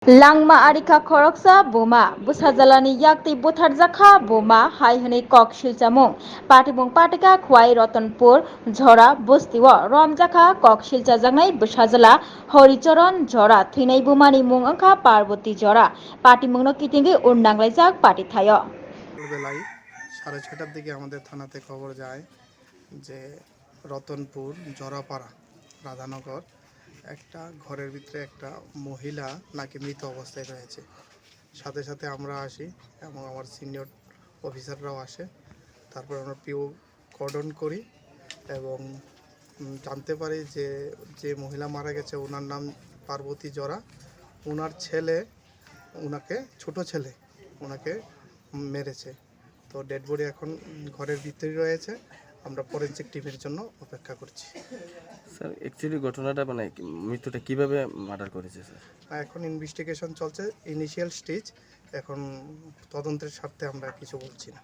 Langma arika khoroksa boma busajalani yakti butarjakha boma haihani kok silchamung patibung patika khwai Ratanpur Jhora bustiwo romjakha kok silchajaknai busajala Horicharan Jhora thwinai bomani mung wngkha Parvati Jhora patimungno kitingui urnanglaijak patithaio। বেলায় 6:30টার দিকে আমাদের থানাতে খবর যায় যে রতনপুর জরাপাড়া রাধানগর একটা ঘরের ভিতরে একটা মহিলা নাকি মৃত অবস্থায় রয়েছে। সাথে সাথে আমরা আসি এবং আমার সিনিয়র অফিসাররাও আসে। তারপর আমরা পিও কর্ডন করি এবং জানতে পারি যে যে মহিলা মারা গেছে ওনার নাম পার্বতী জরা। ওনার ছেলে ওনাকে ছোট ছেলে ওনাকে মেরেছে। তো ডেড বডি এখন ঘরের ভিতরেই রয়েছে। আমরা ফরেনসিক টিমের জন্য অপেক্ষা করছি। স্যার অ্যাকচুয়ালি ঘটনাটা মানে মৃত্যুটা কিভাবে মার্ডার করেছে স্যার? এখন ইনভেস্টিগেশন চলছে, ইনিশিয়াল স্টেজ। এখন তদন্তের স্বার্থে আমরা কিছু বলছি না।